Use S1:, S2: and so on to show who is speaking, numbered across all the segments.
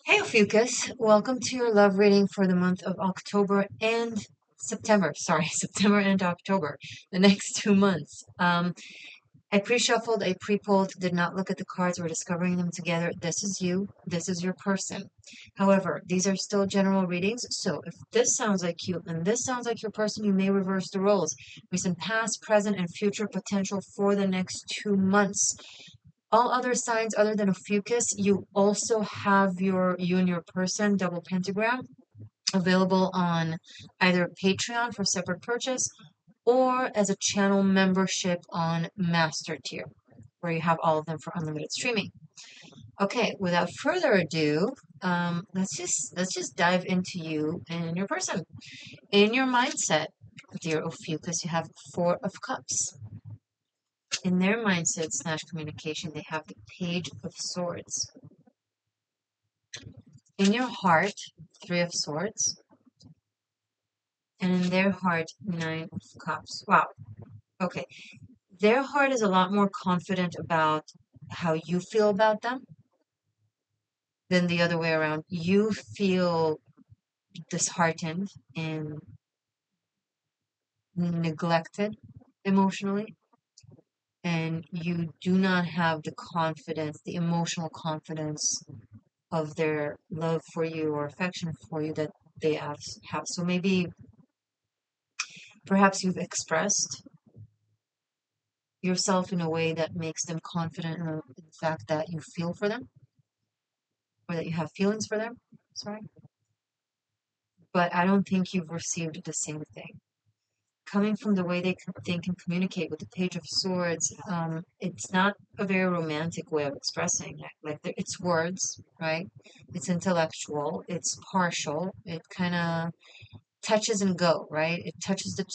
S1: Hey Ophiuchus, welcome to your love reading for the month of October and September. Sorry, September and October, the next 2 months. I pre-shuffled, I pre-pulled, did not look at the cards. We're discovering them together. This is you, this is your person. However, these are still general readings, so if this sounds like you and this sounds like your person, you may reverse the roles. Recent past, present, and future potential for the next 2 months. All other signs other than Ophiuchus, you also have you and your person double pentagram available on either Patreon for separate purchase or as a channel membership on Master Tier, where you have all of them for unlimited streaming. Okay, without further ado, let's just dive into you and your person. In your mindset, dear Ophiuchus, you have Four of Cups. In their mindset slash communication, they have the Page of Swords. In your heart, Three of Swords. And in their heart, Nine of Cups. Wow. Okay. Their heart is a lot more confident about how you feel about them than the other way around. You feel disheartened and neglected emotionally, and you do not have the confidence, the emotional confidence of their love for you or affection for you that they have. So maybe perhaps you've expressed yourself in a way that makes them confident in the fact that you feel for them or that you have feelings for them. Sorry. But I don't think you've received the same thing. Coming from the way they think and communicate with the Page of Swords, it's not a very romantic way of expressing it. Like it's words, right? It's intellectual, it's partial, it kind of touches and go, right? It touches the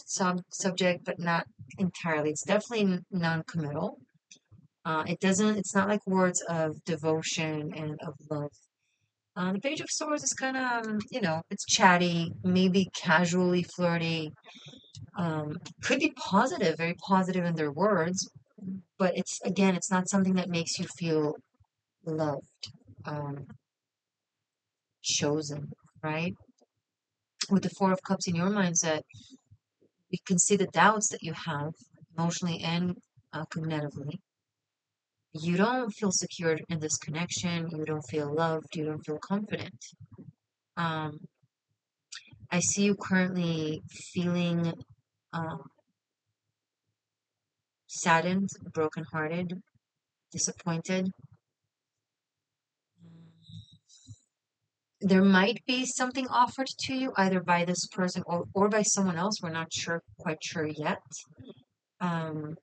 S1: subject, but not entirely. It's definitely non-committal. It's not like words of devotion and of love. The Page of Swords is kind of, it's chatty, maybe casually flirty. Could be positive, very positive in their words, but it's not something that makes you feel loved, um, chosen, right? With the Four of Cups in your mindset, you can see the doubts that you have emotionally and cognitively. You don't feel secure in this connection. You don't feel loved. You don't feel confident. Um, I see you currently feeling um, saddened, brokenhearted, disappointed. There might be something offered to you either by this person or by someone else. We're not quite sure yet. Um,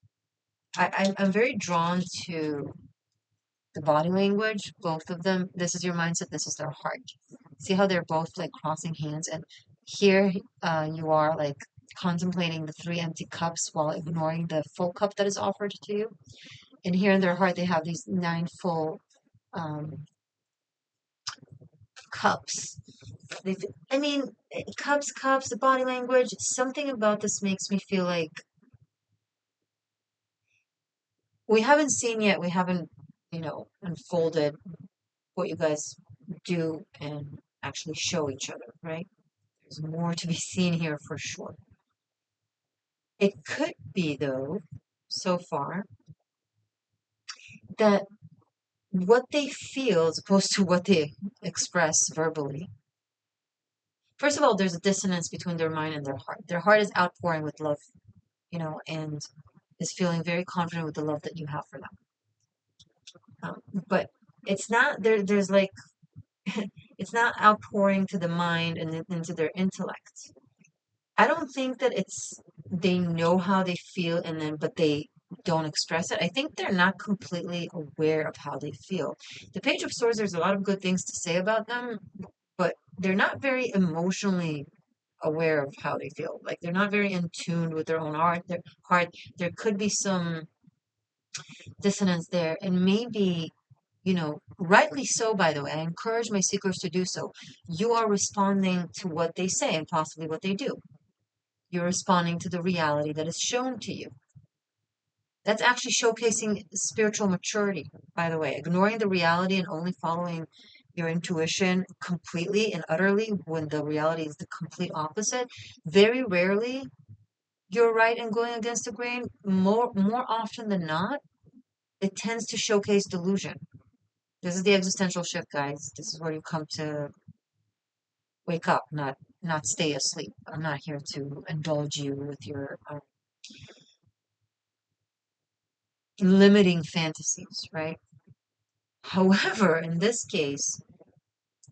S1: I'm very drawn to the body language, both of them. This is your mindset, this is their heart. See how they're both like crossing hands, and here you are like contemplating the three empty cups while ignoring the full cup that is offered to you. And here in their heart, they have these nine full um, cups. They, I mean, cups, the body language, something about this makes me feel like we haven't seen yet, we haven't, unfolded what you guys do and actually show each other, right? There's more to be seen here for sure. It could be, though, so far, that what they feel as opposed to what they express verbally. First of all, there's a dissonance between their mind and their heart. Their heart is outpouring with love, and is feeling very confident with the love that you have for them. But it's not there. There's like it's not outpouring to the mind and into their intellect. I don't think that it's they know how they feel but they don't express it. I think they're not completely aware of how they feel. The Page of Swords, there's a lot of good things to say about them, but they're not very emotionally aware of how they feel. Like they're not very in tune with their own heart. There could be some dissonance there, and maybe, rightly so, by the way. I encourage my seekers to do so. You are responding to what they say and possibly what they do. You're responding to the reality that is shown to you. That's actually showcasing spiritual maturity, by the way. Ignoring the reality and only following your intuition completely and utterly when the reality is the complete opposite. Very rarely you're right in going against the grain. More often than not, it tends to showcase delusion. This is the existential shift, guys. This is where you come to wake up, not stay asleep. I'm not here to indulge you with your limiting fantasies, right? However, in this case,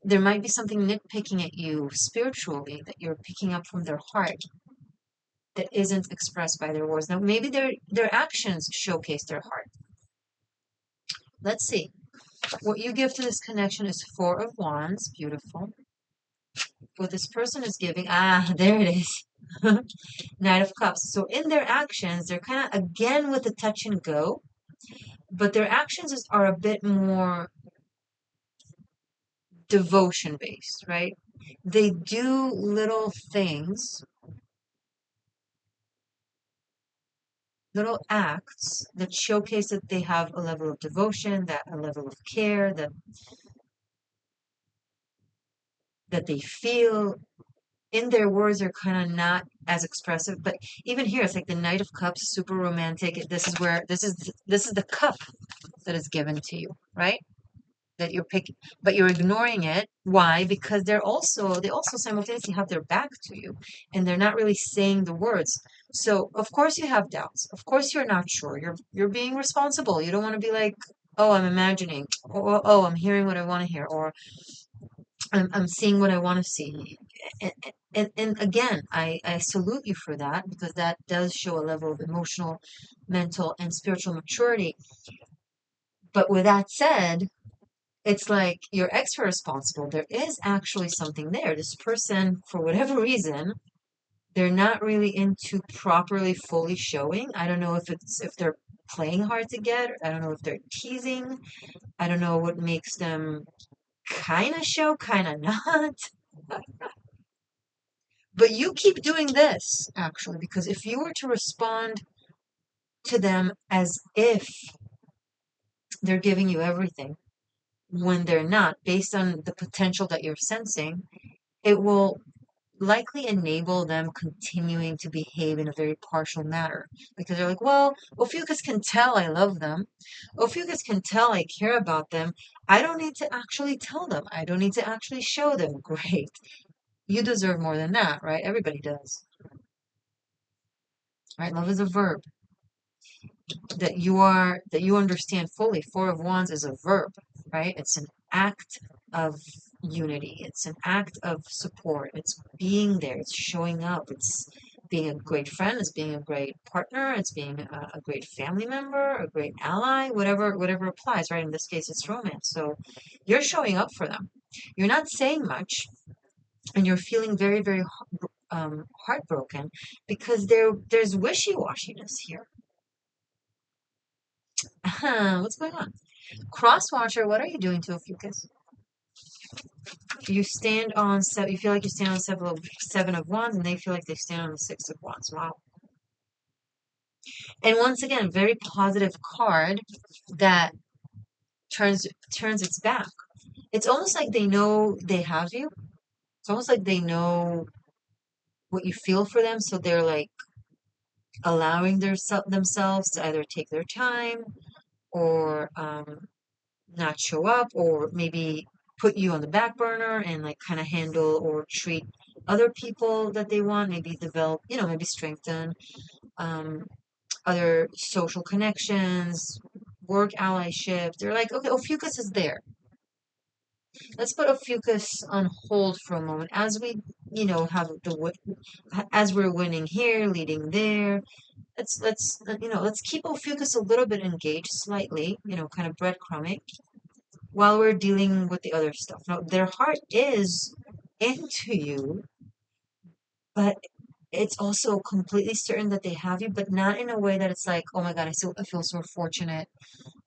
S1: there might be something nitpicking at you spiritually that you're picking up from their heart that isn't expressed by their words. Now, maybe their actions showcase their heart. Let's see. What you give to this connection is Four of Wands. Beautiful. What this person is giving, there it is. Knight of Cups. So in their actions, they're kind of again with the touch and go, but their actions are a bit more devotion based, right? They do little things, little acts that showcase that they have a level of devotion, that a level of care, that they feel. In their words are kind of not as expressive, but even here it's like the Knight of Cups, super romantic. This is where this is the cup that is given to you, right? That you're picking, but you're ignoring it. Why? Because they also simultaneously have their back to you, and they're not really saying the words. So of course you have doubts. Of course you're not sure. You're being responsible. You don't want to be like, oh, I'm imagining, or oh, I'm hearing what I want to hear, or I'm seeing what I want to see. And again, I salute you for that because that does show a level of emotional, mental, and spiritual maturity. But with that said, it's like you're extra responsible. There is actually something there. This person, for whatever reason, they're not really into properly fully showing. I don't know if they're playing hard to get. I don't know if they're teasing. I don't know what makes them kind of show, kind of not. But you keep doing this, actually, because if you were to respond to them as if they're giving you everything when they're not, based on the potential that you're sensing, it will likely enable them continuing to behave in a very partial manner because they're like, well, Ophiuchus can tell I love them. Ophiuchus can tell I care about them. I don't need to actually tell them. I don't need to actually show them. Great. You deserve more than that, right? Everybody does. Right? Love is a verb that you understand fully. Four of Wands is a verb, right? It's an act of unity. It's an act of support. It's being there. It's showing up. It's being a great friend. It's being a great partner. It's being a great family member, a great ally, whatever applies, right? In this case, it's romance. So you're showing up for them. You're not saying much, and you're feeling very, very heartbroken because there's wishy-washiness here. What's going on? Crosswatcher, what are you doing to Ophiuchus? You stand on you feel like you stand on seven of wands, and they feel like they stand on the six of wands. Wow. And once again, very positive card that turns turns its back. It's almost like they know they have you. It's almost like they know what you feel for them, so they're like allowing themselves to either take their time or not show up, or maybe put you on the back burner and like kind of handle or treat other people that they want, maybe develop, maybe strengthen um, other social connections, work allyship. They're like, okay, Ophiuchus is there. Let's put Ophiuchus on hold for a moment as we, have as we're winning here, leading there. Let's keep Ophiuchus a little bit engaged, slightly, kind of breadcrumbing while we're dealing with the other stuff. Now, their heart is into you, but it's also completely certain that they have you, but not in a way that it's like, oh my God, I feel so fortunate.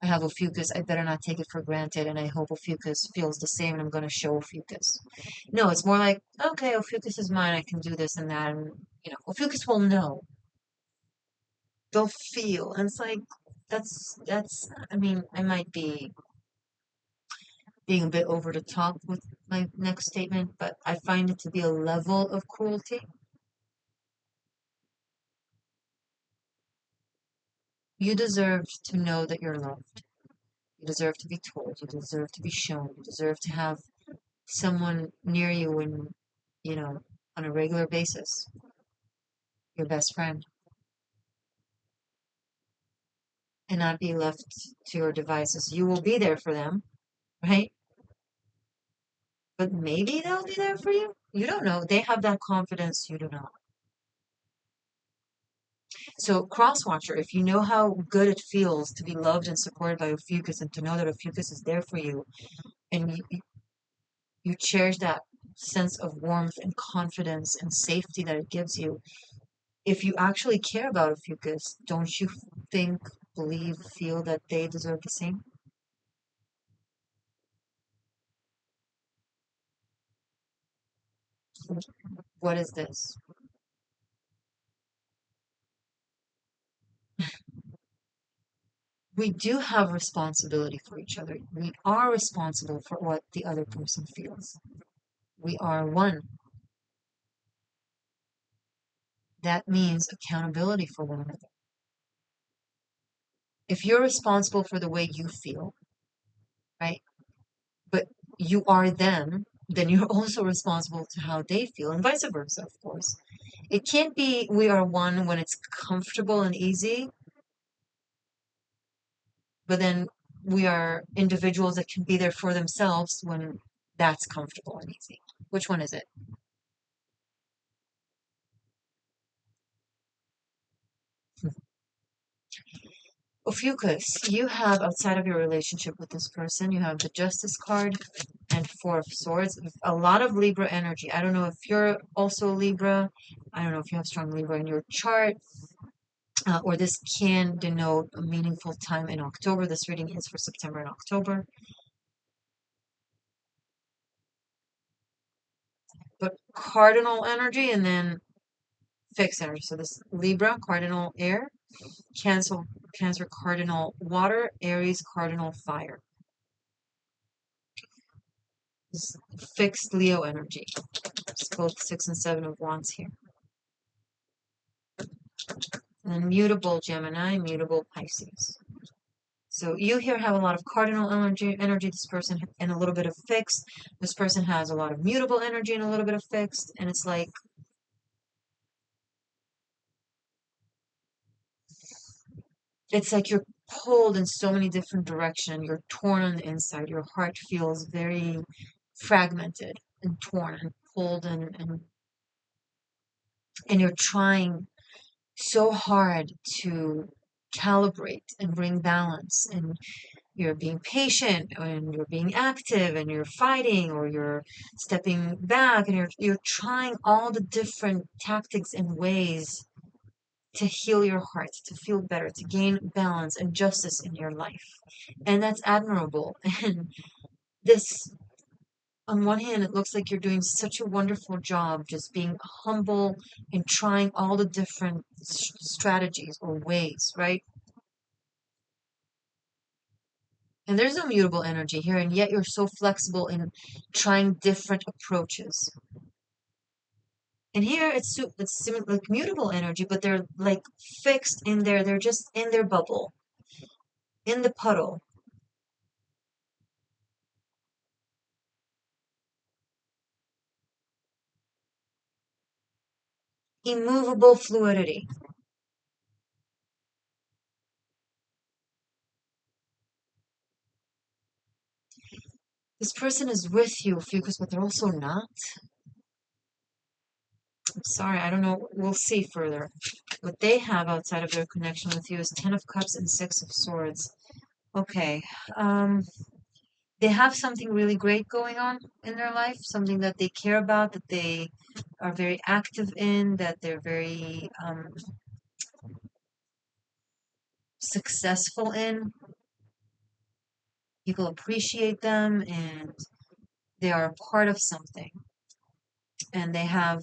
S1: I have Ophiuchus. I better not take it for granted, and I hope Ophiuchus feels the same, and I'm going to show Ophiuchus. No, it's more like, okay, Ophiuchus is mine. I can do this and that, and Ophiuchus will know. They'll feel, and it's like that's. I mean, I might be being a bit over the top with my next statement, but I find it to be a level of cruelty. You deserve to know that you're loved. You deserve to be told. You deserve to be shown. You deserve to have someone near you when, you know, on a regular basis, your best friend, and not be left to your devices. You will be there for them, right? But maybe they'll be there for you. You don't know. They have that confidence. You do not. So, Crosswatcher, if you know how good it feels to be loved and supported by Ophiuchus and to know that Ophiuchus is there for you, and you cherish that sense of warmth and confidence and safety that it gives you, if you actually care about Ophiuchus, don't you think, believe, feel that they deserve the same? What is this? We do have responsibility for each other. We are responsible for what the other person feels. We are one. That means accountability for one another. If you're responsible for the way you feel, right, but you are them, then you're also responsible to how they feel, and vice versa, of course. It can't be we are one when it's comfortable and easy, but then we are individuals that can be there for themselves when that's comfortable and easy. Which one is it? Ophiuchus, you have outside of your relationship with this person, you have the Justice card and Four of Swords. A lot of Libra energy. I don't know if you're also a Libra. I don't know if you have strong Libra in your chart, or this can denote a meaningful time in October. This reading is for September and October. But cardinal energy and then fixed energy. So this Libra, cardinal air, Cancer cardinal water, Aries cardinal fire. This fixed Leo energy. It's both 6 and 7 of wands here. And mutable Gemini, mutable Pisces. So you here have a lot of cardinal energy, this person, and a little bit of fixed. This person has a lot of mutable energy and a little bit of fixed. And it's like you're pulled in so many different directions. You're torn on the inside. Your heart feels very fragmented and torn and pulled, and you're trying so hard to calibrate and bring balance, and you're being patient and you're being active and you're fighting or you're stepping back, and you're trying all the different tactics and ways to heal your heart, to feel better, to gain balance and justice in your life. And that's admirable. And this, on one hand, it looks like you're doing such a wonderful job just being humble and trying all the different strategies or ways, right? And there's no mutable energy here, and yet you're so flexible in trying different approaches. And here it's similar, like mutable energy, but they're like fixed in there. They're just in their bubble, in the puddle. Immovable fluidity. This person is with you, Fucus, but they're also not. I'm sorry, I don't know. We'll see further. What they have outside of their connection with you is Ten of Cups and Six of Swords. Okay. Um, they have something really great going on in their life, something that they care about, that they are very active in, that they're very successful in. People appreciate them and they are a part of something. And they have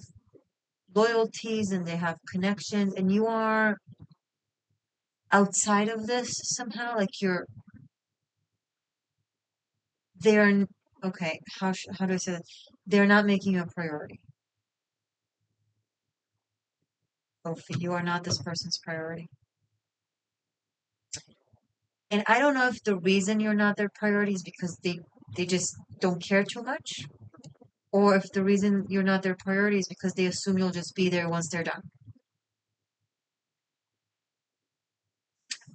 S1: loyalties and they have connections, and you are outside of this somehow, like they're Okay, how do I say that? They're not making you a priority. Ophi, you are not this person's priority. And I don't know if the reason you're not their priority is because they just don't care too much, or if the reason you're not their priority is because they assume you'll just be there once they're done.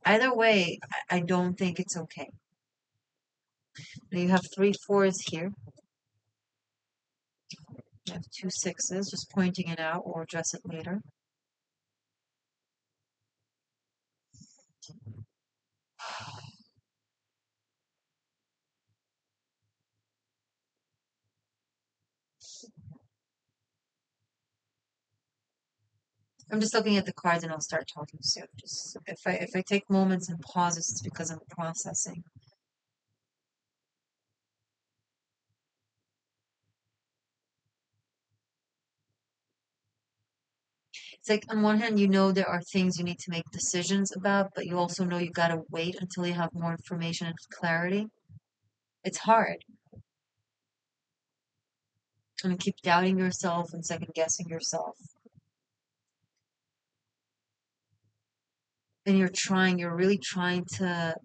S1: Either way, I don't think it's okay. Now you have three fours here. You have two sixes, just pointing it out. Or address it later. I'm just looking at the cards and I'll start talking soon. Just if I take moments and pauses, it's because I'm processing. It's like on one hand, you know there are things you need to make decisions about, but you also know you gotta wait until you have more information and clarity. It's hard. And you keep doubting yourself and second guessing yourself. And you're really trying to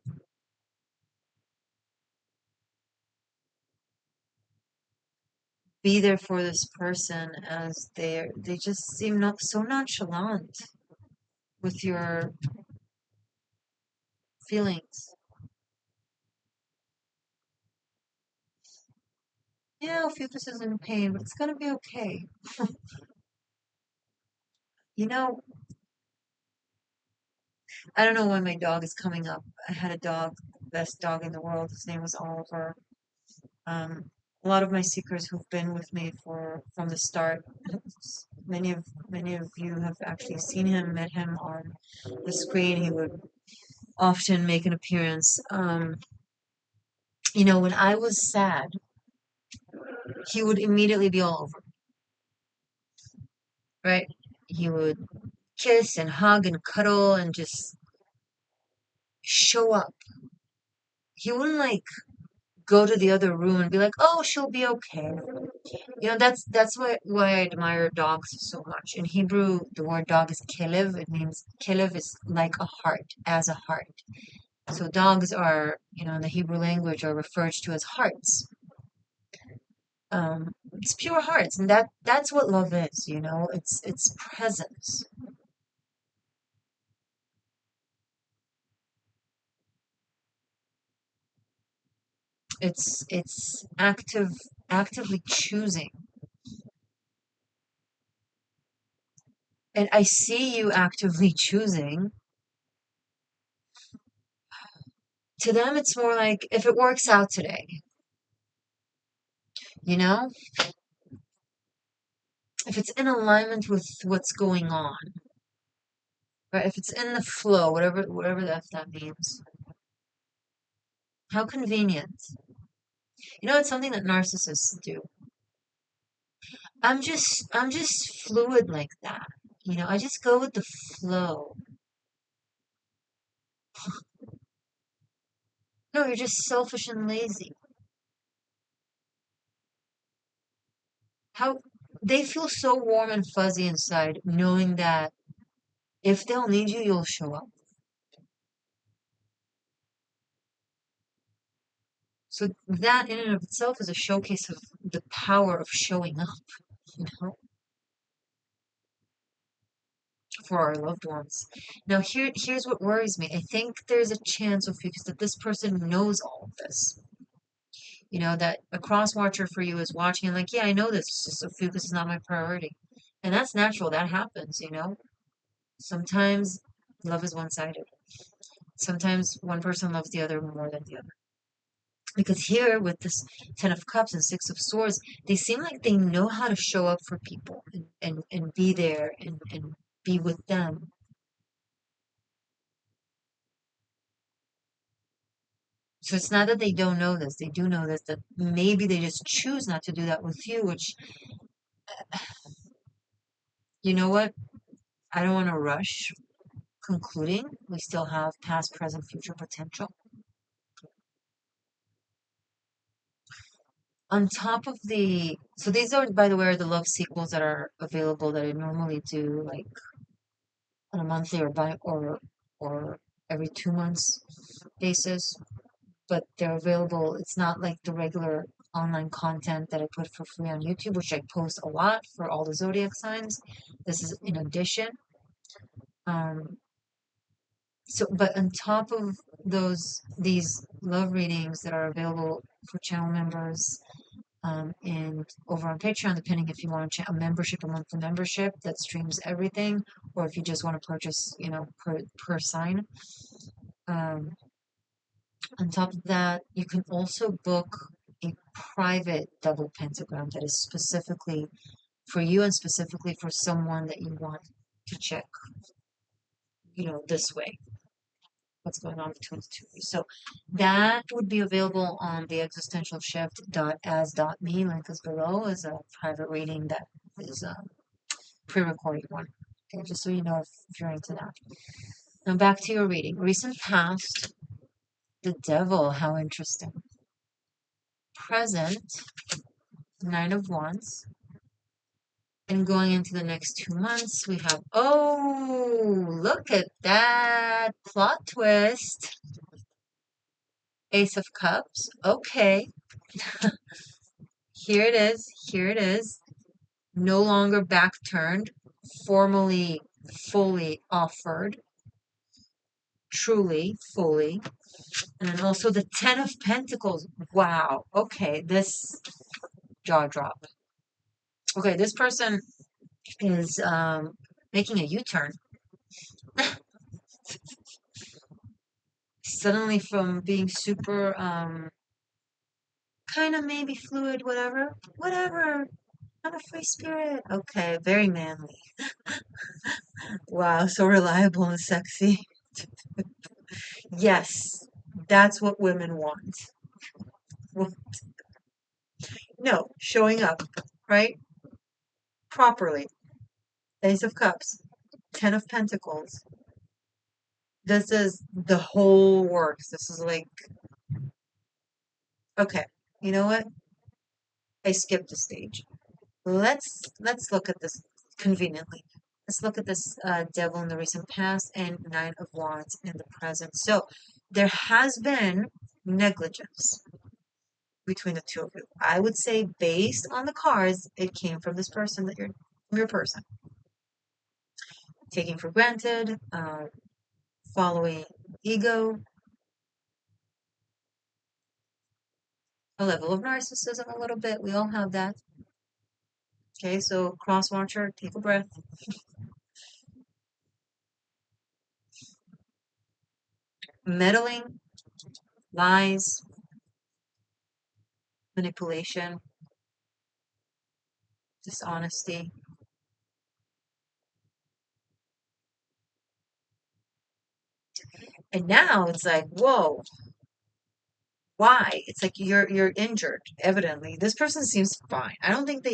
S1: be there for this person as they just seem not so nonchalant with your feelings. Yeah, Ophiuchus is in pain, but it's gonna be okay. You know, I don't know when my dog is coming up. I had a dog, best dog in the world. His name was Oliver. Um, a lot of my seekers who've been with me for from the start, many of you have actually seen him, met him on the screen. He would often make an appearance. When I was sad, he would immediately be all over, right? He would kiss and hug and cuddle and just show up. He wouldn't like go to the other room and be like, "Oh, she'll be okay." That's why I admire dogs so much. In Hebrew, the word dog is kelev. It means kelev is like a heart, as a heart. So dogs are, in the Hebrew language, are referred to as hearts. It's pure hearts, and that's what love is. It's presence. It's actively choosing. And I see you actively choosing. To them, it's more like if it works out today, you know, if it's in alignment with what's going on, right? If it's in the flow, whatever the F that means. How convenient. It's something that narcissists do. I'm just fluid like that. I just go with the flow. No, you're just selfish and lazy. How they feel so warm and fuzzy inside, knowing that if they'll need you, you'll show up. So that in and of itself is a showcase of the power of showing up, you know, for our loved ones. Now here's what worries me. I think there's a chance of because that this person knows all of this. That a cross watcher for you is watching and like, yeah, I know this. It's just Ophiuchus is not my priority. And that's natural. That happens. Sometimes love is one-sided. Sometimes one person loves the other more than the other. Because here with this Ten of Cups and Six of Swords, they seem like they know how to show up for people and be there and be with them. So it's not that they don't know this, they do know this, that maybe they just choose not to do that with you, which, you know what? I don't want to rush concluding. We still have past, present, future potential. On top of so these are, by the way, are the love sequels that are available that I normally do like on a monthly or every 2 months basis, but they're available. It's not like the regular online content that I put for free on YouTube, which I post a lot for all the zodiac signs. This is in addition. Um, but on top of these love readings that are available for channel members, and over on Patreon, depending if you want a membership, a monthly membership that streams everything, or if you just want to purchase, per sign. Um, on top of that, you can also book a private double pentagram that is specifically for you and specifically for someone that you want to check, this way, what's going on between the two of you. So that would be available on the existentialshift.as.me. Link is below, is a private reading that is a pre-recorded one. Okay, just so you know if you're into that. Now back to your reading. Recent past, the devil, how interesting. Present, Nine of Wands. And going into the next 2 months, we have, oh, look at that plot twist. Ace of Cups. Okay. Here it is. Here it is. No longer back turned. Formally, fully offered. Truly, fully. And then also the Ten of Pentacles. Wow. Okay. This jaw drop. Okay. This person is making a U-turn. Suddenly from being super kind of maybe fluid, whatever. I'm a free spirit. Okay, very manly. Wow, so reliable and sexy. Yes, that's what women want. Well, no, showing up, right? Properly. Ace of Cups, Ten of Pentacles. This is the whole works. This is like, okay, you know what? I skipped a stage. Let's look at this conveniently. Let's look at this devil in the recent past and Nine of Wands in the present. So there has been negligence between the two of you. I would say based on the cards, it came from this person from your person. Taking for granted, following ego, a level of narcissism a little bit. We all have that. Okay, so cross watcher, take a breath. Meddling, lies, manipulation, dishonesty. And now it's like, whoa, why? It's like you're injured, evidently. This person seems fine. I don't think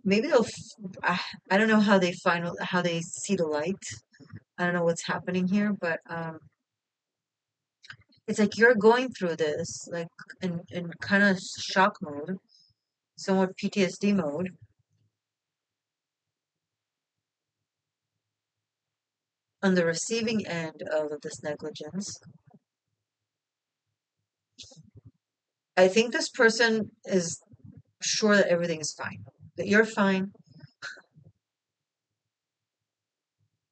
S1: maybe I don't know how they see the light. I don't know what's happening here, but it's like you're going through this, like in kind of shock mode, somewhat PTSD mode. On the receiving end of this negligence, I think this person is sure that everything is fine, that you're fine,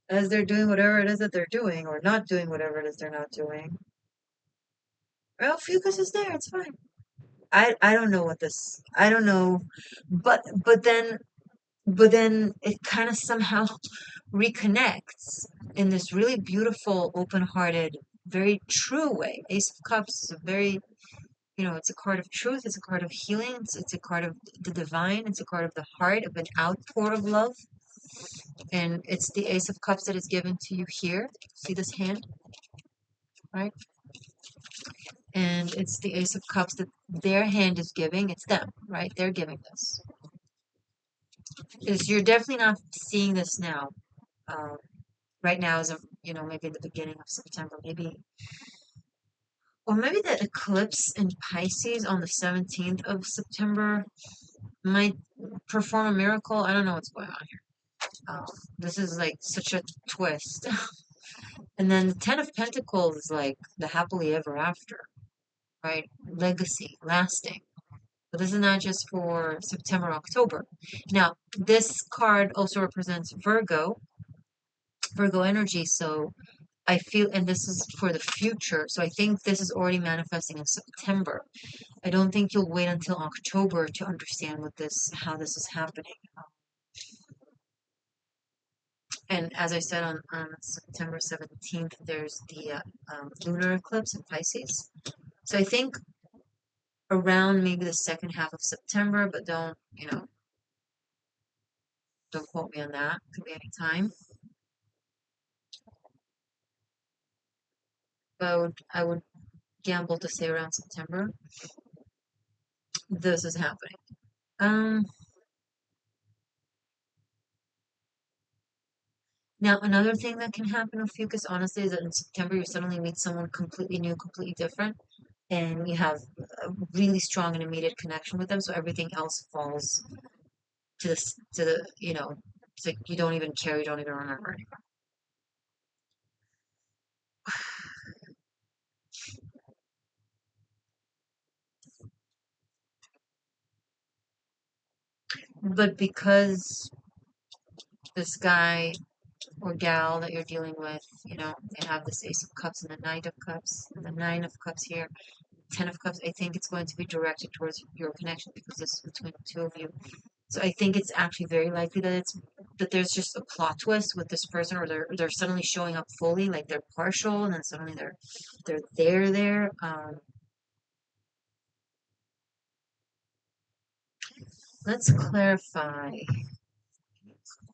S1: as they're doing whatever it is that they're doing, or not doing whatever it is they're not doing. Well, Ophiuchus is there, it's fine. I don't know I don't know, but then it kind of somehow reconnects in this really beautiful, open-hearted, very true way. Ace of Cups is a very, it's a card of truth, it's a card of healing, it's a card of the divine, it's a card of the heart, of an outpour of love. And it's the Ace of Cups that is given to you here. See this hand, right? And it's the Ace of Cups that their hand is giving. It's them, right? They're giving this. Because you're definitely not seeing this now. Right now is maybe the beginning of September, maybe or maybe the eclipse in Pisces on the 17th of September might perform a miracle. I don't know what's going on here. Um, this is like such a twist. And then the Ten of Pentacles is like the happily ever after, right? Legacy, lasting. But this is not just for September, October. Now, this card also represents Virgo energy. So I feel, and this is for the future. So I think this is already manifesting in September. I don't think you'll wait until October to understand how this is happening. And as I said, on September 17th, there's the lunar eclipse in Pisces. So I think around maybe the second half of September, but don't quote me on that. Could be any time. But I would gamble to say around September. This is happening. Um, Now another thing that can happen with Ophiuchus, honestly, is that in September you suddenly meet someone completely new, completely different, and you have a really strong and immediate connection with them. So everything else falls to the it's like you don't even care, you don't even remember anymore. But because this guy or gal that you're dealing with, they have this Ace of Cups and the Knight of Cups, and the Nine of Cups here, Ten of Cups, I think it's going to be directed towards your connection because this is between the two of you. So I think it's actually very likely that there's just a plot twist with this person, or they're suddenly showing up fully, like they're partial, and then suddenly they're there. Let's clarify.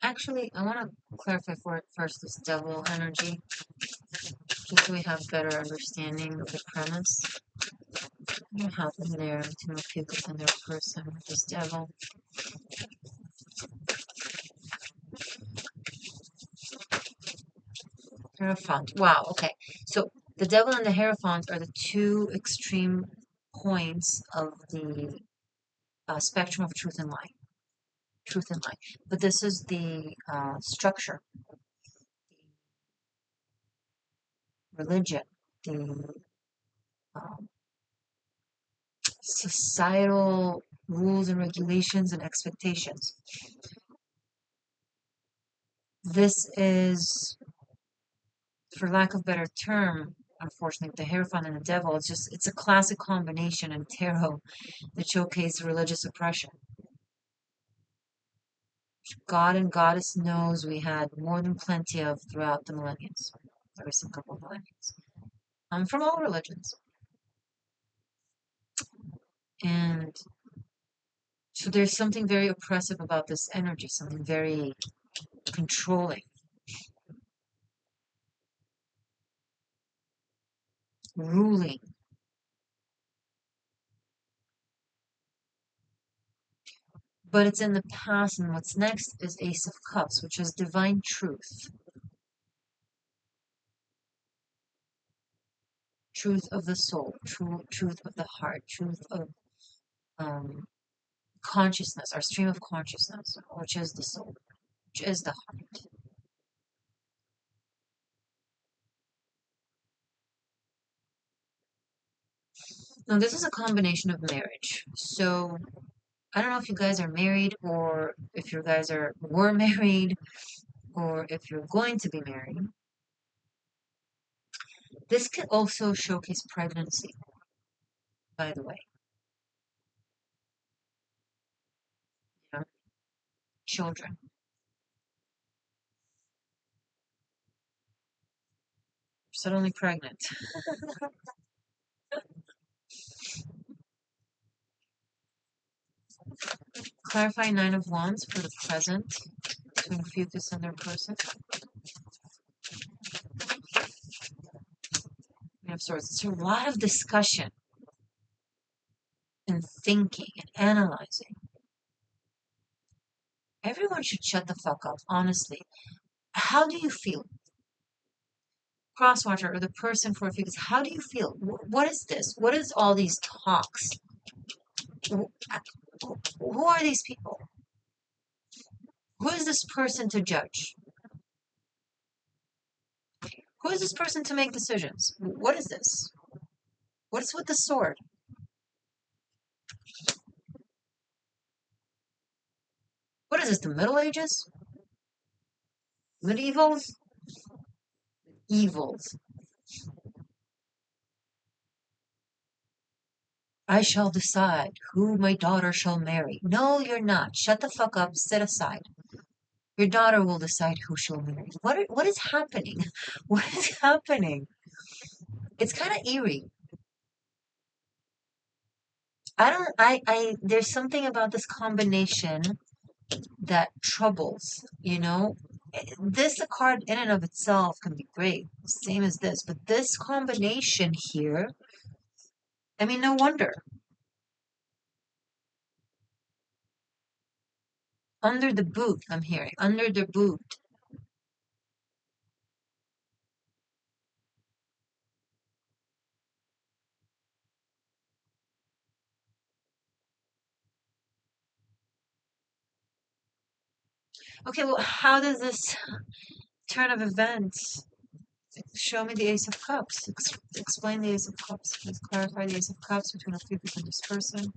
S1: Actually, I want to clarify for it first this devil energy, just so we have better understanding of the premise. What happened there to Ophiuchus and their person with this devil? Hierophant. Wow, okay. So the devil and the Hierophant are the two extreme points of the spectrum of truth and lie. Truth and lie. But this is the structure, the religion, the um, societal rules and regulations and expectations. This is, for lack of a better term, unfortunately, the Hierophant and the devil, it's a classic combination in tarot that showcases religious oppression. God and Goddess knows we had more than plenty of throughout the millenniums, the recent couple of millenniums, from all religions. And so there's something very oppressive about this energy, something very controlling, ruling. But it's in the past, and what's next is Ace of Cups, which is divine truth. Truth of the soul, truth of the heart, truth of um, consciousness, our stream of consciousness, which is the soul, which is the heart. Now, this is a combination of marriage. So, I don't know if you guys are married, or if you guys were married, or if you're going to be married. This could also showcase pregnancy, by the way. You know, children. Suddenly pregnant. Clarify Nine of Wands for the present between Ophiuchus and their person. Queen of Swords. It's a lot of discussion and thinking and analyzing. Everyone should shut the fuck up, honestly. How do you feel? cross-watcher or the person for Ophiuchus, how do you feel? What is this? What is all these talks? Who are these people? Who is this person to judge? Who is this person to make decisions? What is this? What is with the sword? What is this, the Middle Ages? Medievals? Evils. I shall decide who my daughter shall marry. No, you're not. Shut the fuck up. Sit aside. Your daughter will decide who she'll marry. What is happening? What is happening? It's kind of eerie. There's something about this combination that troubles, you know? This a card in and of itself can be great, same as this, but this combination here, I mean, no wonder. Under the boot, I'm hearing. Under the boot. Okay, well, how does this turn of events show me the Ace of Cups? Explain the Ace of Cups. Let's clarify the Ace of Cups between Ophiuchus and this person.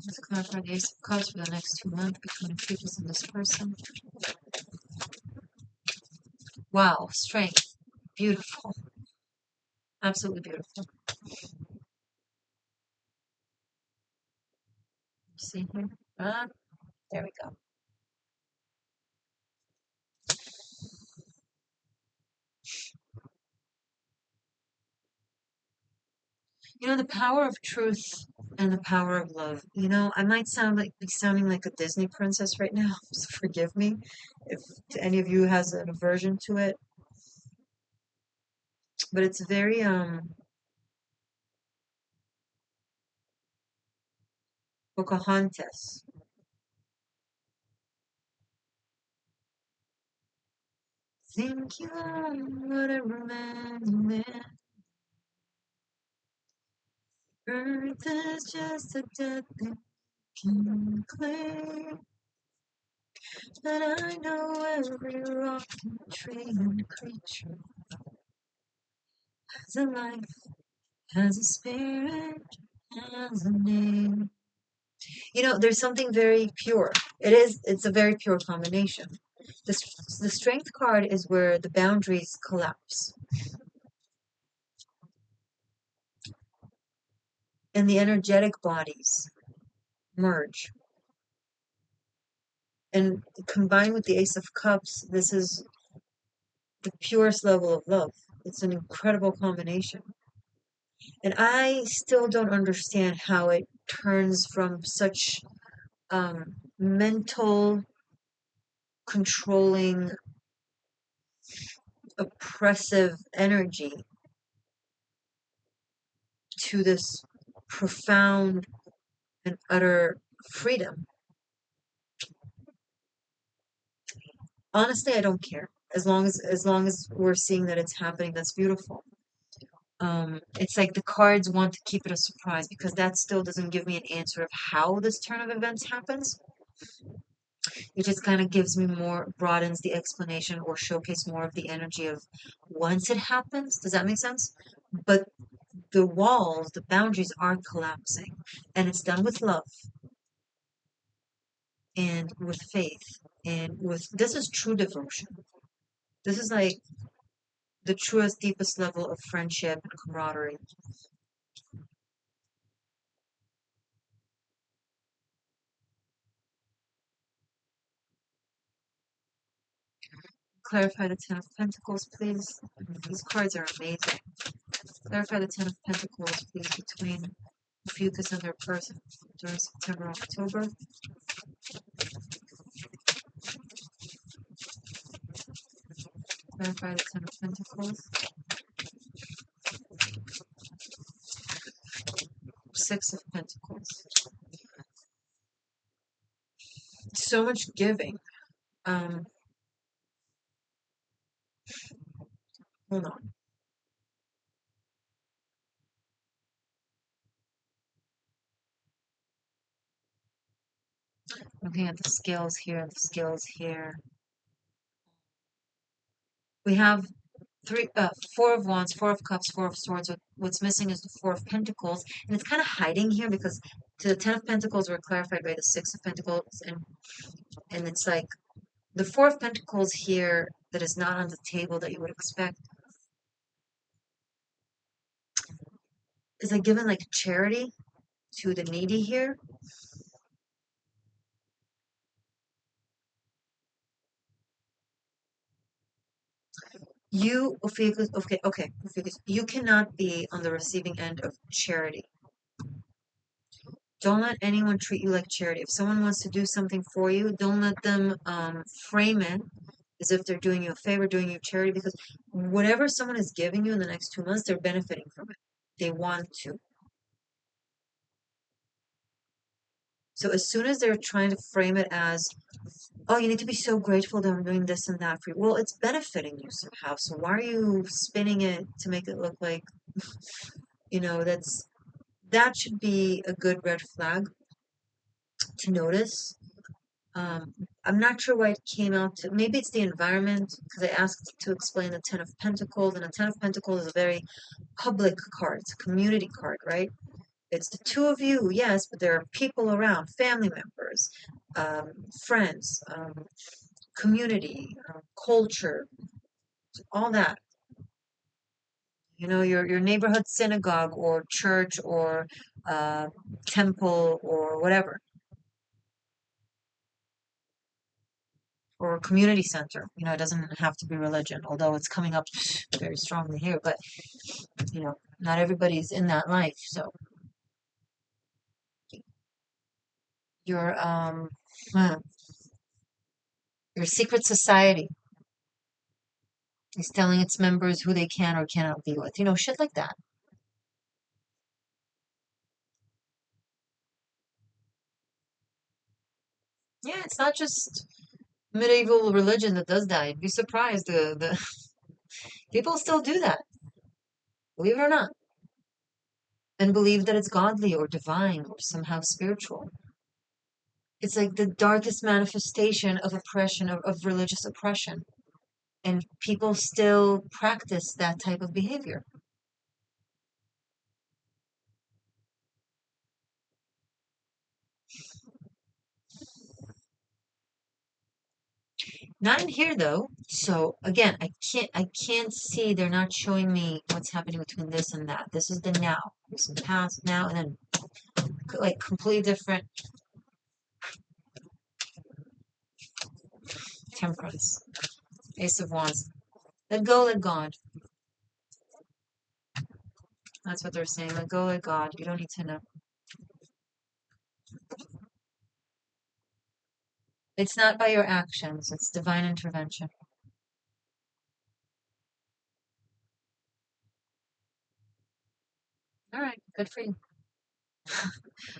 S1: Let's clarify the Ace of Cups for the next 2 months between Ophiuchus and this person. Wow, strength. Beautiful. Absolutely beautiful. See here? There we go. You know, the power of truth and the power of love. You know, I might be sounding like a Disney princess right now, so forgive me if any of you has an aversion to it. But it's very Pocahontas. Think you are whatever man you man. Earth is just a dead thing can claim. But I know every rock and tree and creature has a life, has a spirit, has a name. You know, there's something very pure. It's a very pure combination. The strength card is where the boundaries collapse and the energetic bodies merge. And combined with the Ace of Cups, this is the purest level of love. It's an incredible combination. And I still don't understand how it turns from such mental, controlling, oppressive energy to this profound and utter freedom. Honestly, I don't care. As long as we're seeing that it's happening, that's beautiful. It's like the cards want to keep it a surprise because that still doesn't give me an answer of how this turn of events happens. It just kind of gives me more, broadens the explanation or showcase more of the energy of once it happens. Does that make sense? But the walls, the boundaries are collapsing, and it's done with love and with faith and with this is true devotion. This is like the truest, deepest level of friendship and camaraderie. Clarify the Ten of Pentacles, please. These cards are amazing. Clarify the Ten of Pentacles, please, between Ophiuchus and their person during September, October. Clarify the Ten of Pentacles. Six of Pentacles. So much giving. Um, Hold on. Looking at the scales here, the scales here. We have four of wands, four of cups, four of swords. What's missing is the four of pentacles, and it's kind of hiding here because to the 10 of pentacles were clarified by the 6 of pentacles, and it's like the four of pentacles here that is not on the table that you would expect is like given like charity to the needy here. You, Ophiuchus, okay, Ophiuchus, you cannot be on the receiving end of charity. Don't let anyone treat you like charity. If someone wants to do something for you, don't let them frame it as if they're doing you a favor, doing you charity, because whatever someone is giving you in the next 2 months, they're benefiting from it. They want to. So as soon as they're trying to frame it as, oh, you need to be so grateful that I'm doing this and that for you. Well, it's benefiting you somehow. So why are you spinning it to make it look like, that should be a good red flag to notice. Um, I'm not sure why it came out to, maybe it's the environment, because I asked to explain the Ten of Pentacles, and the Ten of Pentacles is a very public card. It's a community card, right? It's the two of you, yes, but there are people around, family members, friends, community, culture, all that. Your neighborhood synagogue or church or uh, temple or whatever, or community center. It doesn't have to be religion, although it's coming up very strongly here. But not everybody's in that life. So your hmm, your secret society is telling its members who they can or cannot be with. Shit like that. Yeah, it's not just medieval religion that does that. You'd be surprised. The people still do that, believe it or not, and believe that it's godly or divine or somehow spiritual. It's like the darkest manifestation of oppression, of religious oppression. And people still practice that type of behavior. Not in here though. So again, I can't see, they're not showing me what's happening between this and that. This is the now. This is the past now, and then like completely different. Temperance. Ace of Wands. Let go, let God. That's what they're saying. Let go, let God. You don't need to know. It's not by your actions, it's divine intervention. All right, good for you.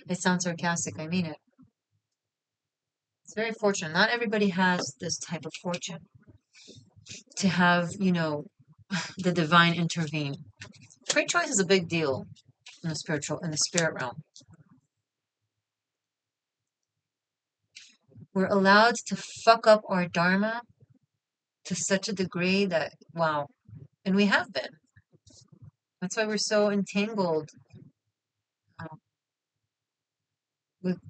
S1: It sounds sarcastic. I mean it. It's very fortunate. Not everybody has this type of fortune to have, the divine intervene. Free choice is a big deal in the spirit realm. We're allowed to fuck up our dharma to such a degree that, wow. And we have been. That's why we're so entangled um,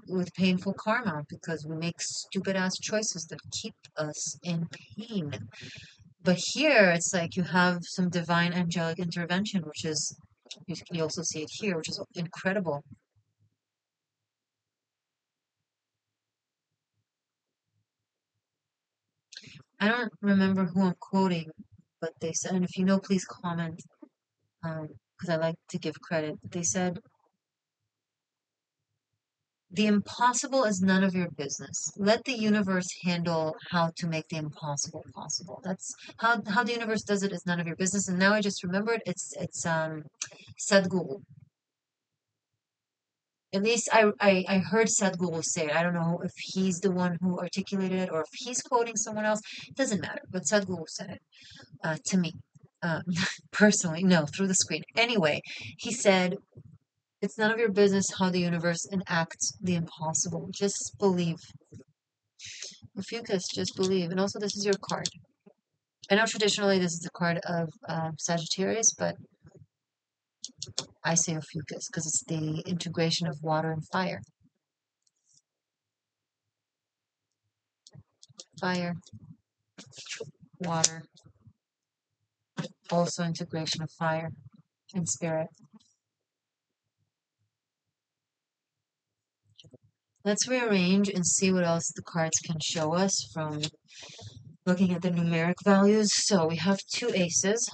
S1: with painful karma, because we make stupid ass choices that keep us in pain. But here, it's like you have some divine angelic intervention, which is, you also see it here, which is incredible. I don't remember who I'm quoting, but they said, and if you know, please comment, because I like to give credit. They said, the impossible is none of your business. Let the universe handle how to make the impossible possible. That's how the universe does it is none of your business. And now I just remembered it's Sadhguru. At least I heard Sadhguru say it. I don't know if he's the one who articulated it or if he's quoting someone else. It doesn't matter. But Sadhguru said it to me. Uh, personally, no, through the screen. Anyway, he said, it's none of your business how the universe enacts the impossible. Just believe. Ophiuchus, just believe. And also, this is your card. I know traditionally this is the card of Sagittarius, but I say Ophiuchus because it's the integration of water and fire. Fire, water, also integration of fire and spirit. Let's rearrange and see what else the cards can show us from looking at the numeric values. So we have two aces,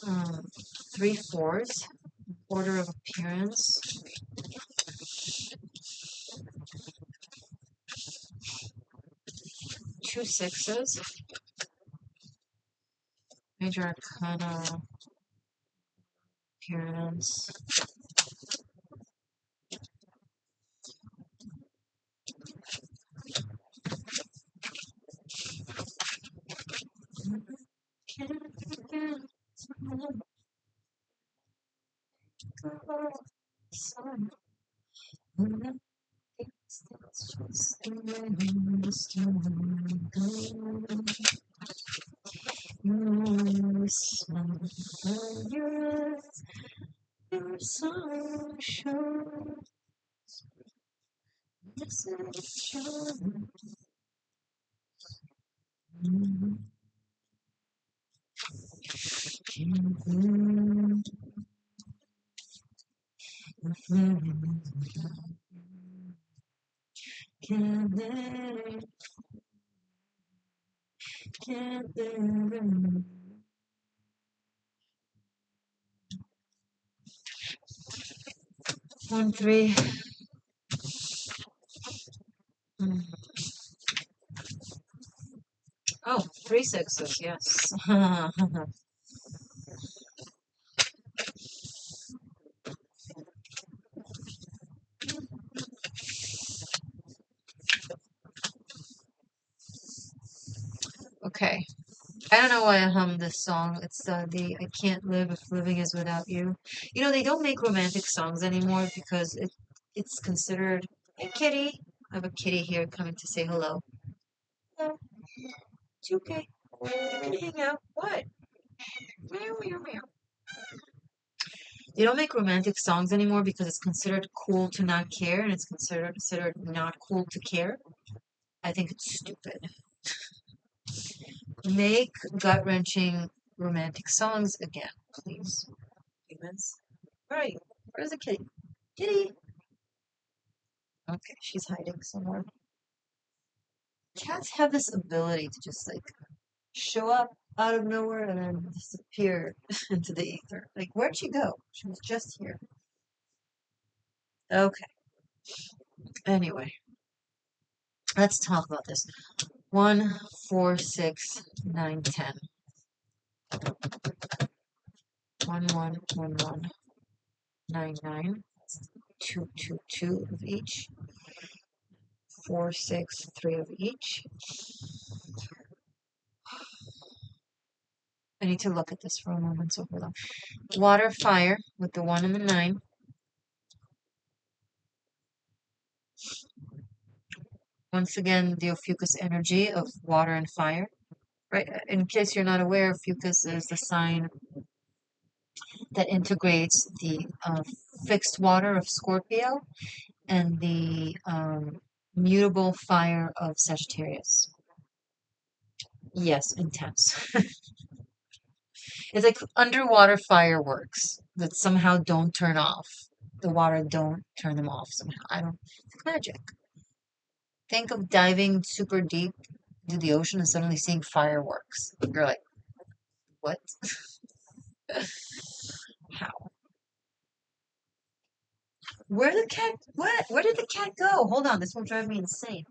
S1: um, three fours, order of appearance, two sixes, major arcana appearance, one, three. Oh, three sixes, yes. Okay. I don't know why I hummed this song. It's the I Can't Live If Living Is Without You. You know, they don't make romantic songs anymore because it's considered. Hey, kitty. I have a kitty here coming to say hello. Hello. It's okay. You can hang out. What? Meow, meow, meow. They don't make romantic songs anymore because it's considered cool to not care and it's considered not cool to care. I think it's stupid. Make gut-wrenching romantic songs again, please. Humans. Where are you? Where's the kitty? Kitty! Okay, she's hiding somewhere. Cats have this ability to just like show up out of nowhere and then disappear into the ether. Like, where'd she go? She was just here. Okay, anyway, let's talk about this. 1, 4, 6, 9, 10. 1, 1, 1, 1, 9, 9. 2, 2, 2 of each. 4, 6, 3 of each. I need to look at this for a moment, so hold on. Water, fire with the 1 and the 9. Once again, the Ophiuchus energy of water and fire. Right? In case you're not aware, Ophiuchus is the sign that integrates the fixed water of Scorpio and the mutable fire of Sagittarius. Yes, intense. It's like underwater fireworks that somehow don't turn off. The water don't turn them off somehow. I don't. It's magic. Think of diving super deep into the ocean and suddenly seeing fireworks. You're like, what? How? Where the cat? What? Where did the cat go? Hold on, this will drive me insane.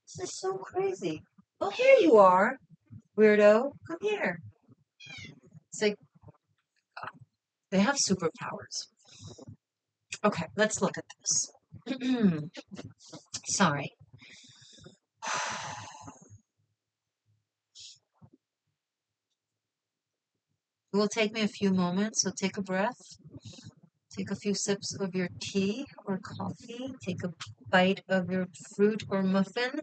S1: This is so crazy. Oh, here you are, weirdo. Come here. It's like they have superpowers. Okay, let's look at this. Sorry. It will take me a few moments, so take a breath. Take a few sips of your tea or coffee. Take a bite of your fruit or muffin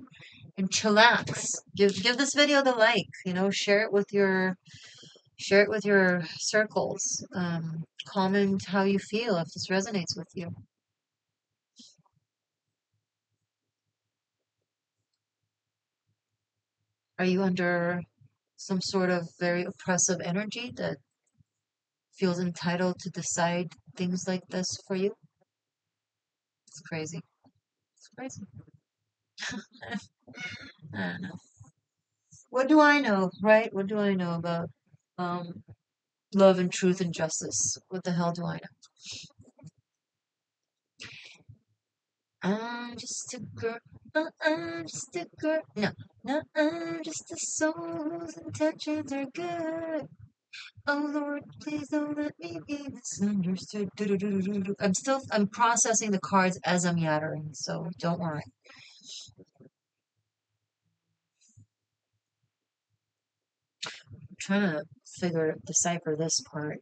S1: and chillax. Give this video the like, share it with your circles. Comment how you feel if this resonates with you. Are you under some sort of very oppressive energy that feels entitled to decide things like this for you? It's crazy. It's crazy. I don't know. What do I know, right? What do I know about um love and truth and justice? What the hell do I know? I'm just a girl. I'm just a girl. No, no, I'm just a soul whose intentions are good. Oh Lord, please don't let me be misunderstood. Do-do-do-do-do-do. I'm processing the cards as I'm yattering, so don't worry. I'm trying to decipher this part.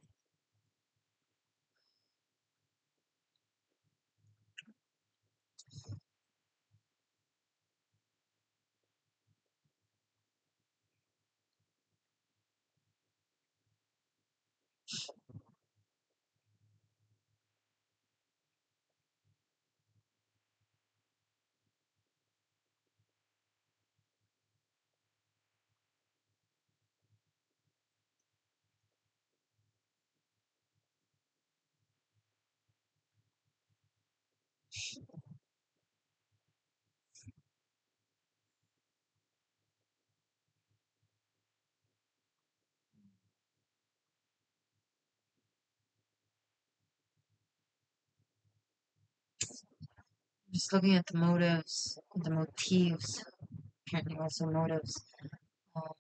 S1: Just looking at the motives, the motifs, apparently also motives. Um,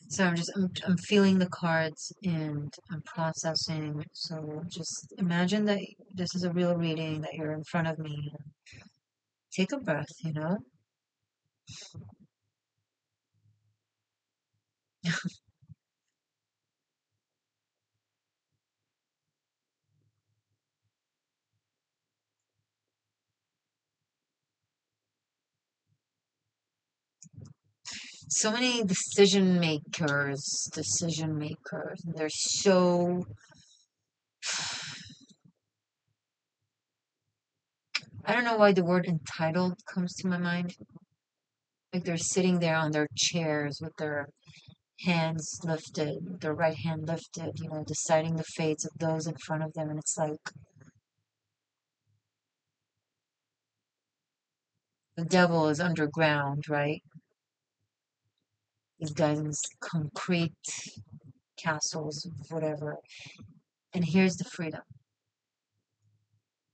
S1: So I'm feeling the cards and I'm processing. So just imagine that this is a real reading, that you're in front of me. Take a breath. So many decision makers. They're so, I don't know why the word entitled comes to my mind. Like they're sitting there on their chairs with their hands lifted, their right hand lifted, deciding the fates of those in front of them. And it's like the devil is underground, right? These guys in these concrete castles, whatever. And here's the freedom.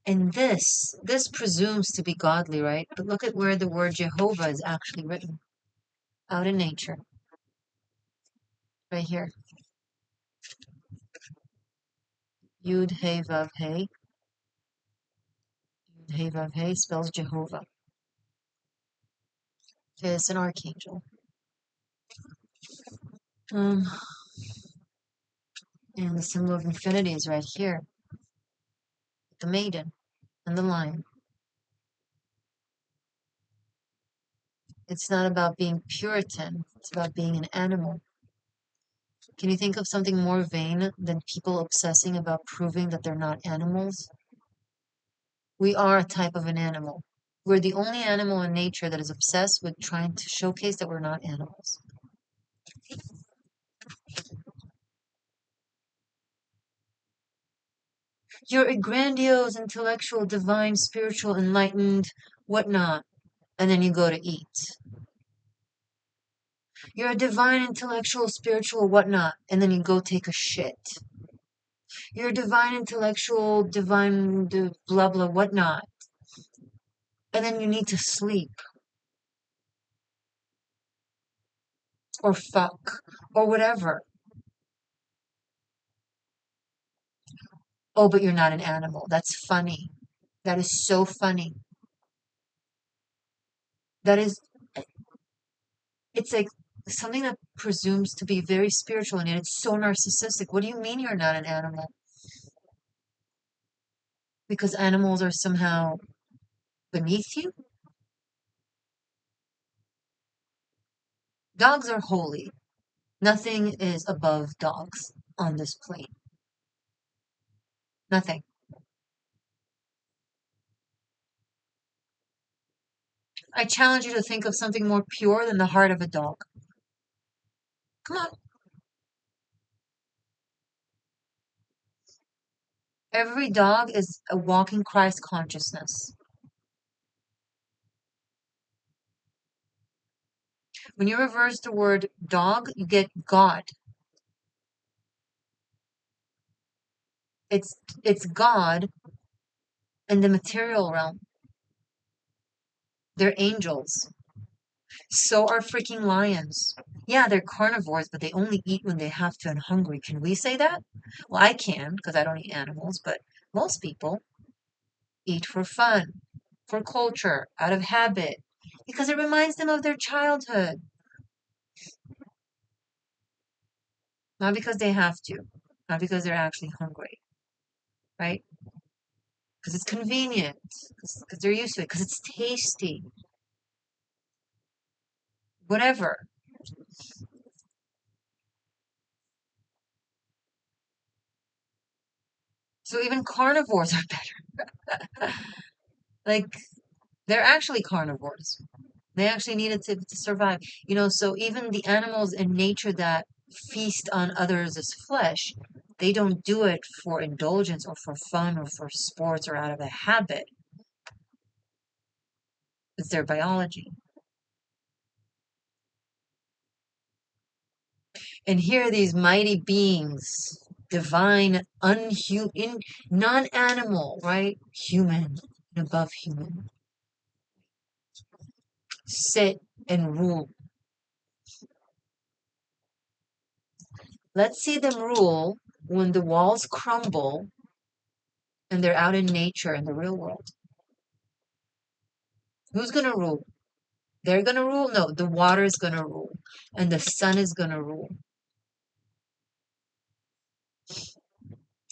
S1: And this presumes to be godly, right? But look at where the word Jehovah is actually written. Out in nature. Right here. Yud Hey Vav Hey. Yud Hey Vav Hey spells Jehovah. Okay, it's an archangel. Um, and the symbol of infinity is right here. The maiden and the lion. It's not about being Puritan. It's about being an animal. Can you think of something more vain than people obsessing about proving that they're not animals? We are a type of an animal. We're the only animal in nature that is obsessed with trying to showcase that we're not animals. You're a grandiose, intellectual, divine, spiritual, enlightened, whatnot, and then you go to eat. You're a divine, intellectual, spiritual, whatnot, and then you go take a shit. You're a divine, intellectual, divine, blah, blah, whatnot, and then you need to sleep or fuck or whatever. Oh, but you're not an animal. That's funny. That is so funny. That is, it's like something that presumes to be very spiritual and yet it's so narcissistic. What do you mean you're not an animal? Because animals are somehow beneath you? Dogs are holy. Nothing is above dogs on this plane. Nothing. I challenge you to think of something more pure than the heart of a dog. Come on. Every dog is a walking Christ consciousness. When you reverse the word dog, you get God. It's God in the material realm. They're angels. So are freaking lions. Yeah, they're carnivores, but they only eat when they have to and hungry. Can we say that? Well, I can because I don't eat animals, but most people eat for fun, for culture, out of habit, because it reminds them of their childhood, not because they have to, not because they're actually hungry, right? Because it's convenient, because they're used to it, because it's tasty, whatever. So even carnivores are better. Like, they're actually carnivores. They actually needed to survive. So even the animals in nature that feast on others' flesh, they don't do it for indulgence or for fun or for sports or out of a habit. It's their biology. And here are these mighty beings, divine, unhuman, non-animal, right? Human and above human, sit and rule. Let's see them rule when the walls crumble and they're out in nature in the real world. Who's going to rule? They're going to rule? No, the water is going to rule and the sun is going to rule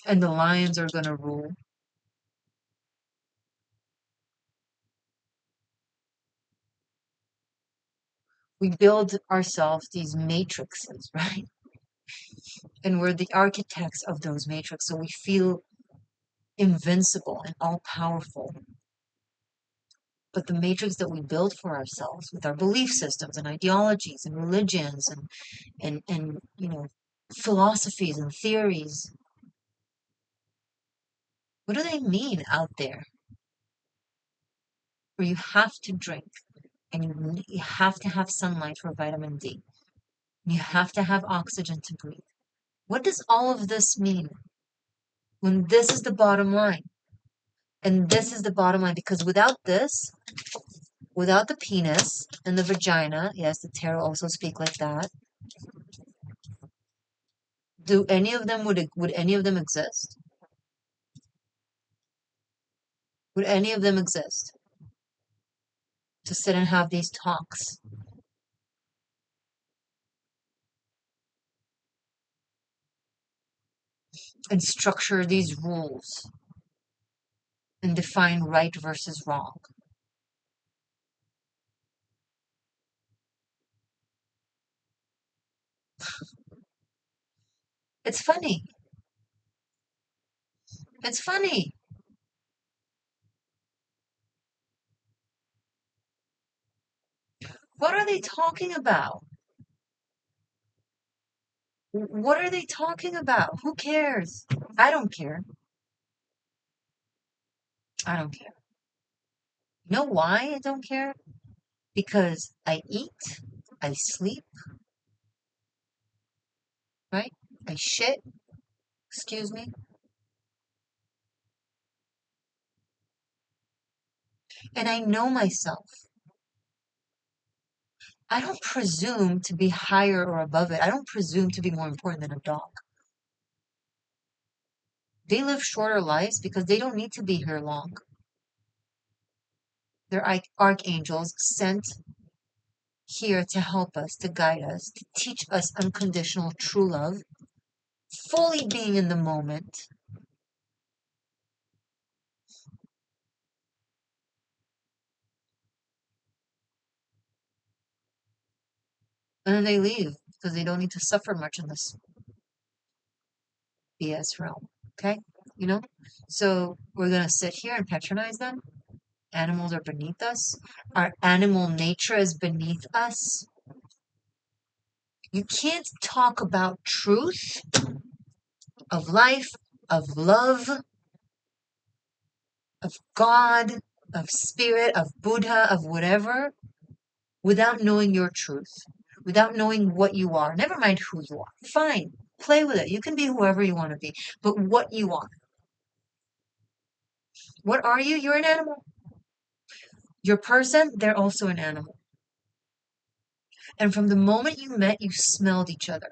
S1: and the lions are going to rule. We build ourselves these matrices, right? And we're the architects of those matrices. So we feel invincible and all powerful. But the matrix that we build for ourselves with our belief systems and ideologies and religions and philosophies and theories, what do they mean out there? Where you have to drink and you have to have sunlight for vitamin D. You have to have oxygen to breathe. What does all of this mean when this is the bottom line? And this is the bottom line because without this, without the penis and the vagina, yes, the tarot also speak like that. Do any of them would any of them exist? Would any of them exist to sit and have these talks and structure these rules and define right versus wrong? It's funny. It's funny. What are they talking about? What are they talking about? Who cares? I don't care. I don't care. You know why I don't care? Because I eat, I sleep, right? I shit, excuse me, and I know myself. I don't presume to be higher or above it. I don't presume to be more important than a dog. They live shorter lives because they don't need to be here long. They're archangels sent here to help us, to guide us, to teach us unconditional true love, fully being in the moment. And then they leave because they don't need to suffer much in this BS realm. Okay? You know? So we're going to sit here and patronize them. Animals are beneath us. Our animal nature is beneath us. You can't talk about truth, of life, of love, of God, of spirit, of Buddha, of whatever, without knowing your truth, without knowing what you are. Never mind who you are. Fine. Play with it. You can be whoever you want to be, but what you are. What are you? You're an animal. Your person, they're also an animal. And from the moment you met, you smelled each other.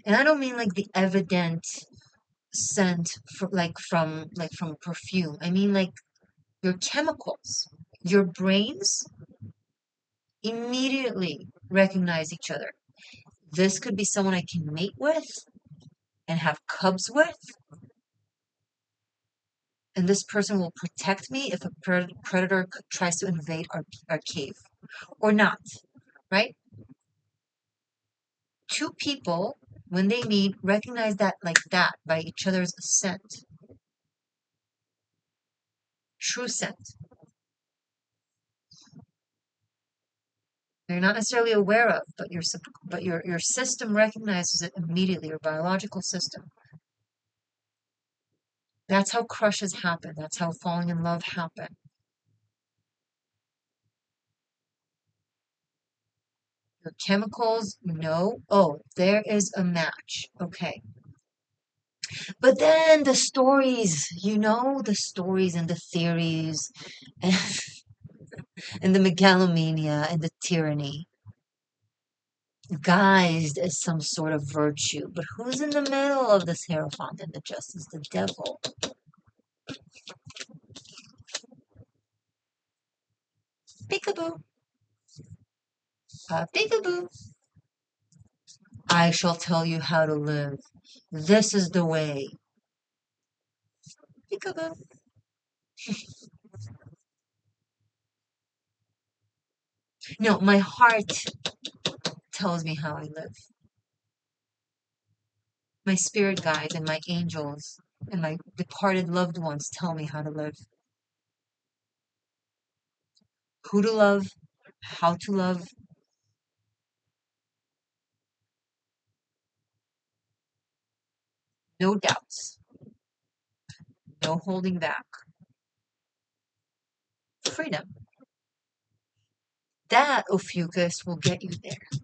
S1: And I don't mean like the evident scent from perfume. I mean like your chemicals. Your brains immediately recognize each other. This could be someone I can mate with and have cubs with, and this person will protect me if a predator tries to invade our cave or not, right? Two people, when they meet, recognize that like that by each other's scent, true scent. They're not necessarily aware of, but your system recognizes it immediately, your biological system. That's how crushes happen. That's how falling in love happen. Your chemicals know, oh, there is a match. Okay. But then the stories, the stories and the theories and, and the megalomania and the tyranny, guised as some sort of virtue. But who's in the middle of this Hierophant and the justice? The devil. Peekaboo. Peekaboo. I shall tell you how to live. This is the way. Peekaboo. No, my heart tells me how I live. My spirit guides and my angels and my departed loved ones tell me how to live. Who to love, how to love, no doubts, no holding back. Freedom. That, Ophiuchus, will get you there.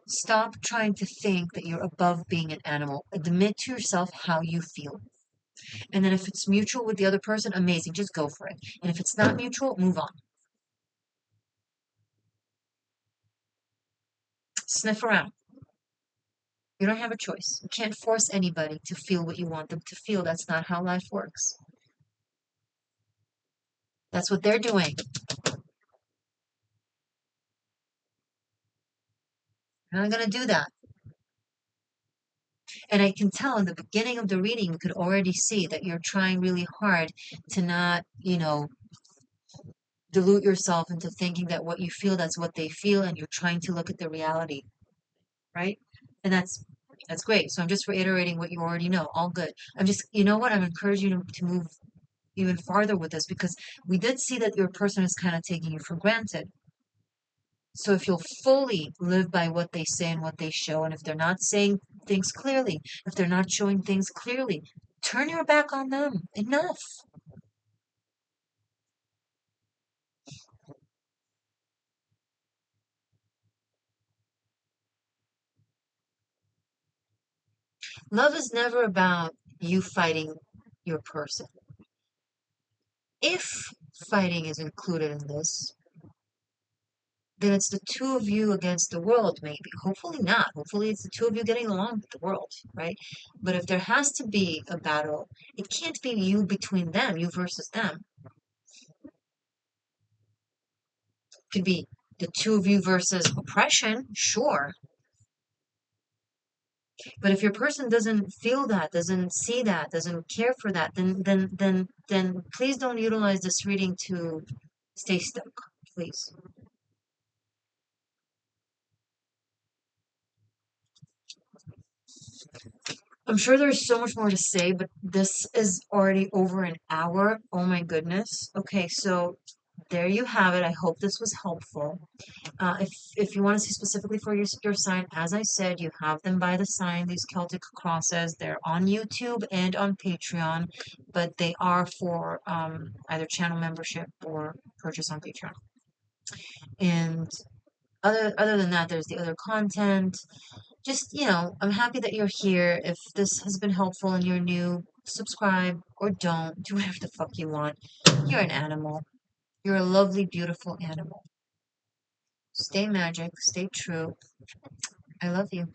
S1: Stop trying to think that you're above being an animal. Admit to yourself how you feel. And then if it's mutual with the other person, amazing, just go for it. And if it's not mutual, move on. Sniff around. You don't have a choice. You can't force anybody to feel what you want them to feel. That's not how life works. That's what they're doing. You're not going to do that. And I can tell in the beginning of the reading, you could already see that you're trying really hard to not, delude yourself into thinking that what you feel, that's what they feel, and you're trying to look at the reality, right? And that's great. So I'm just reiterating what you already know. All good. I'm just, you know what? I'm encouraging you to move even farther with this because we did see that your person is kind of taking you for granted. So if you'll fully live by what they say and what they show, and if they're not saying things clearly, if they're not showing things clearly, turn your back on them. Enough. Love is never about you fighting your person. If fighting is included in this, then it's the two of you against the world, maybe. Hopefully not. Hopefully it's the two of you getting along with the world, right? But if there has to be a battle, it can't be you between them, you versus them. It could be the two of you versus oppression, sure. But if your person doesn't feel that, doesn't see that, doesn't care for that, then please don't utilize this reading to stay stuck, please. I'm sure there's so much more to say, but this is already over an hour. Oh my goodness. Okay, so there you have it. I hope this was helpful. If you want to see specifically for your sign, as I said, you have them by the sign, these Celtic crosses. They're on YouTube and on Patreon, but they are for either channel membership or purchase on Patreon. And other than that, there's the other content. Just, I'm happy that you're here. If this has been helpful and you're new, subscribe or don't. Do whatever the fuck you want. You're an animal. You're a lovely, beautiful animal. Stay magic. Stay true. I love you.